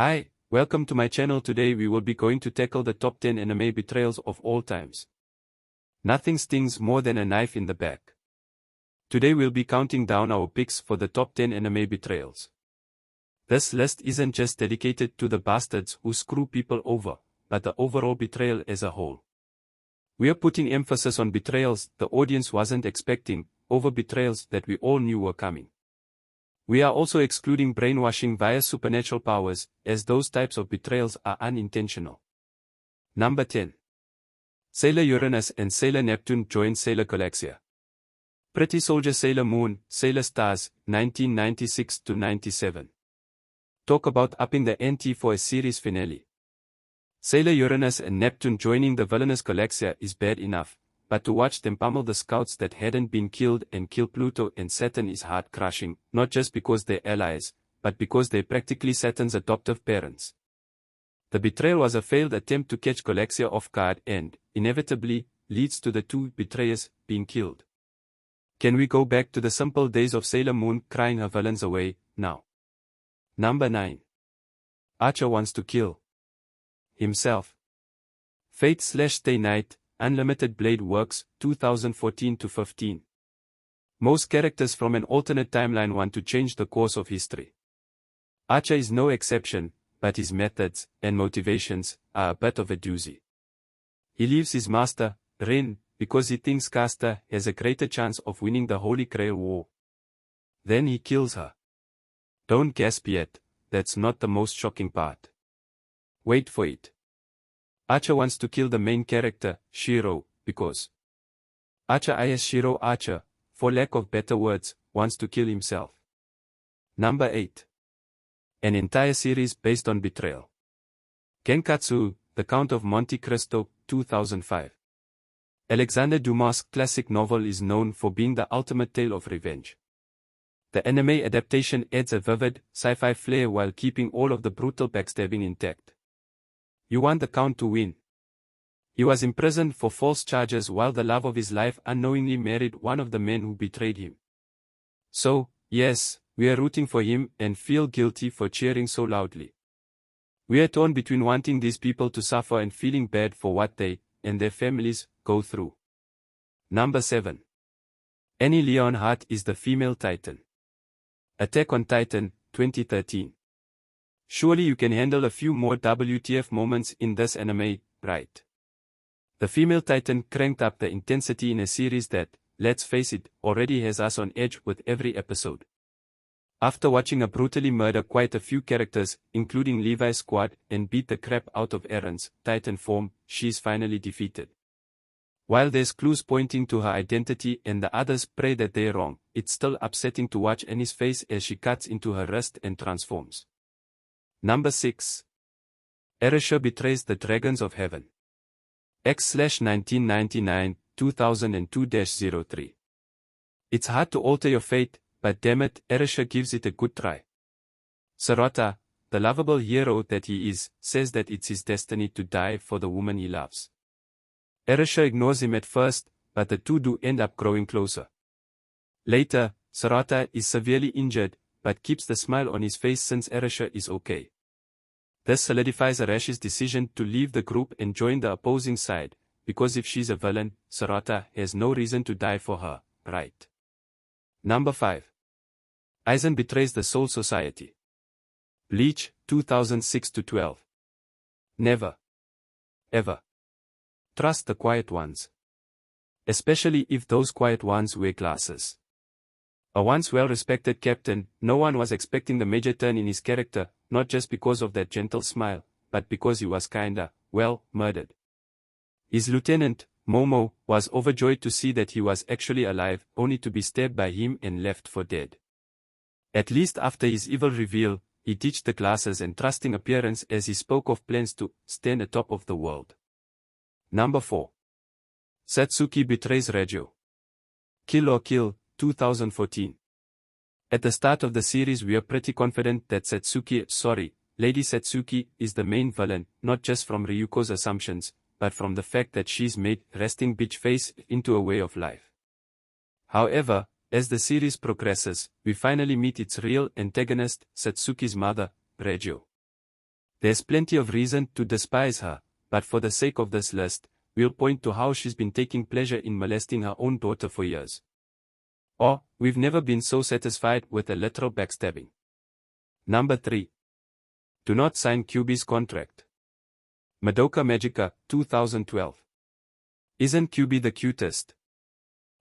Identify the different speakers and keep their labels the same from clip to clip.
Speaker 1: Hi, welcome to my channel. Today we will be going to tackle the top 10 anime betrayals of all times. Nothing stings more than a knife in the back. Today we'll be counting down our picks for the top 10 anime betrayals. This list isn't just dedicated to the bastards who screw people over, but the overall betrayal as a whole. We are putting emphasis on betrayals the audience wasn't expecting, over betrayals that we all knew were coming. We are also excluding brainwashing via supernatural powers, as those types of betrayals are unintentional. Number 10. Sailor Uranus and Sailor Neptune join Sailor Galaxia. Pretty Soldier Sailor Moon, Sailor Stars, 1996-97. Talk about upping the ante for a series finale. Sailor Uranus and Neptune joining the villainous Galaxia is bad enough, but to watch them pummel the scouts that hadn't been killed and kill Pluto and Saturn is heart-crushing, not just because they're allies, but because they're practically Saturn's adoptive parents. The betrayal was a failed attempt to catch Galaxia off guard and, inevitably, leads to the two betrayers being killed. Can we go back to the simple days of Sailor Moon crying her villains away, now? Number 9. Archer wants to kill himself. Fate/Stay Night, Unlimited Blade Works, 2014-15. Most characters from an alternate timeline want to change the course of history. Archer is no exception, but his methods and motivations are a bit of a doozy. He leaves his master, Ren, because he thinks Castor has a greater chance of winning the Holy Grail War. Then he kills her. Don't gasp yet, that's not the most shocking part. Wait for it. Archer wants to kill the main character, Shiro, because Archer is Shiro Archer, for lack of better words, wants to kill himself. Number 8. An entire series based on betrayal. Genkatsu, The Count of Monte Cristo, 2005. Alexander Dumas' classic novel is known for being the ultimate tale of revenge. The anime adaptation adds a vivid, sci-fi flair while keeping all of the brutal backstabbing intact. You want the Count to win. He was imprisoned for false charges while the love of his life unknowingly married one of the men who betrayed him. So, yes, we are rooting for him and feel guilty for cheering so loudly. We are torn between wanting these people to suffer and feeling bad for what they, and their families, go through. Number 7. Annie Leonhardt is the female Titan. Attack on Titan, 2013. Surely you can handle a few more WTF moments in this anime, right? The female Titan cranked up the intensity in a series that, let's face it, already has us on edge with every episode. After watching her brutally murder quite a few characters, including Levi's squad, and beat the crap out of Aaron's Titan form, she's finally defeated. While there's clues pointing to her identity and the others pray that they're wrong, it's still upsetting to watch Annie's face as she cuts into her wrist and transforms. Number 6. Erasure betrays the Dragons of Heaven. X/1999, 2002-03. It's hard to alter your fate, but damn it, Erasure gives it a good try. Sarota, the lovable hero that he is, says that it's his destiny to die for the woman he loves. Erasure ignores him at first, but the two do end up growing closer. Later, Sarota is severely injured, but keeps the smile on his face since Erasure is okay. This solidifies Arash's decision to leave the group and join the opposing side, because if she's a villain, Sarota has no reason to die for her, right? Number 5. Aizen betrays the Soul Society. Bleach, 2006-12. Never, ever trust the quiet ones. Especially if those quiet ones wear glasses. A once well-respected captain, no one was expecting the major turn in his character, not just because of that gentle smile, but because he was kinda, well, murdered. His lieutenant, Momo, was overjoyed to see that he was actually alive, only to be stabbed by him and left for dead. At least after his evil reveal, he ditched the glasses and trusting appearance as he spoke of plans to stand atop of the world. Number 4. Satsuki betrays Reggio. Kill or Kill, 2014. At the start of the series we are pretty confident that Lady Satsuki is the main villain, not just from Ryuko's assumptions, but from the fact that she's made resting bitch face into a way of life. However, as the series progresses, we finally meet its real antagonist, Satsuki's mother, Reggio. There's plenty of reason to despise her, but for the sake of this list, we'll point to how she's been taking pleasure in molesting her own daughter for years. Or, we've never been so satisfied with a literal backstabbing. Number 3. Do not sign QB's contract. Madoka Magica, 2012. Isn't QB the cutest?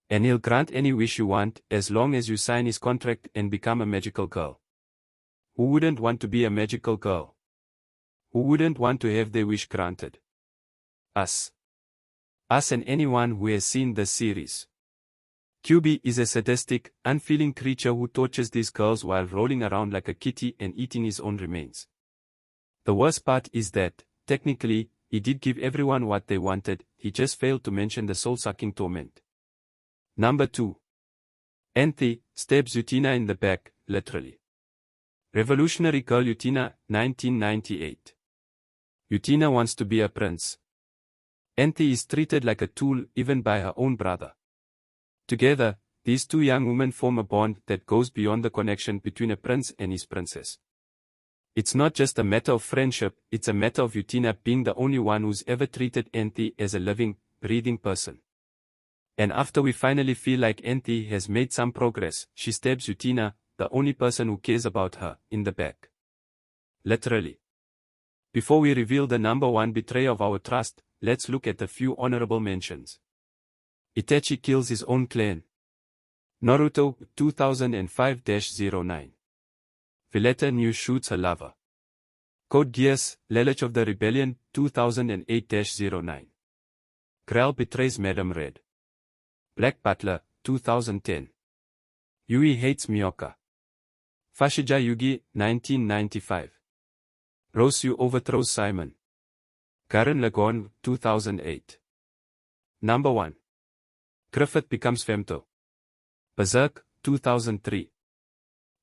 Speaker 1: And he'll grant any wish you want, as long as you sign his contract and become a magical girl. Who wouldn't want to be a magical girl? Who wouldn't want to have their wish granted? Us. Us and anyone who has seen this series. QB is a sadistic, unfeeling creature who tortures these girls while rolling around like a kitty and eating his own remains. The worst part is that, technically, he did give everyone what they wanted, he just failed to mention the soul-sucking torment. Number 2. Anthe stabs Utina in the back, literally. Revolutionary Girl Utina, 1998. Utina wants to be a prince. Anthe is treated like a tool even by her own brother. Together, these two young women form a bond that goes beyond the connection between a prince and his princess. It's not just a matter of friendship, it's a matter of Utina being the only one who's ever treated Anthe as a living, breathing person. And after we finally feel like Anthe has made some progress, she stabs Utina, the only person who cares about her, in the back. Literally. Before we reveal the number 1 betrayer of our trust, let's look at a few honorable mentions. Itachi kills his own clan. Naruto, 2005-09. Villetta New shoots her lover. Code Geass, Lelouch of the Rebellion, 2008-09. Grell betrays Madame Red. Black Butler, 2010. Yui hates Miyoka. Fashija Yugi, 1995. Rosu overthrows Simon. Gurren Lagann, 2008. Number 1. Griffith becomes Femto. Berserk, 2003.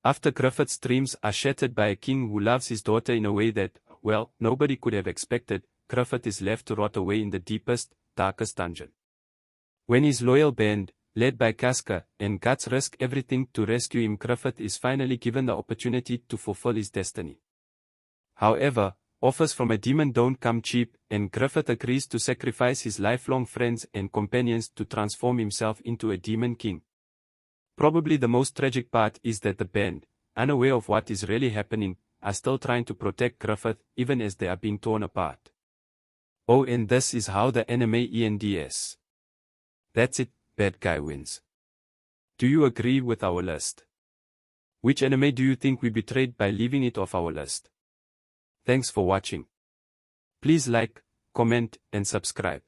Speaker 1: After Griffith's dreams are shattered by a king who loves his daughter in a way that, well, nobody could have expected, Griffith is left to rot away in the deepest, darkest dungeon. When his loyal band, led by Casca, and Guts risk everything to rescue him, Griffith is finally given the opportunity to fulfill his destiny. However, offers from a demon don't come cheap, and Griffith agrees to sacrifice his lifelong friends and companions to transform himself into a demon king. Probably the most tragic part is that the band, unaware of what is really happening, are still trying to protect Griffith even as they are being torn apart. Oh, and this is how the anime ends. That's it, bad guy wins. Do you agree with our list? Which anime do you think we betrayed by leaving it off our list? Thanks for watching. Please like, comment, and subscribe.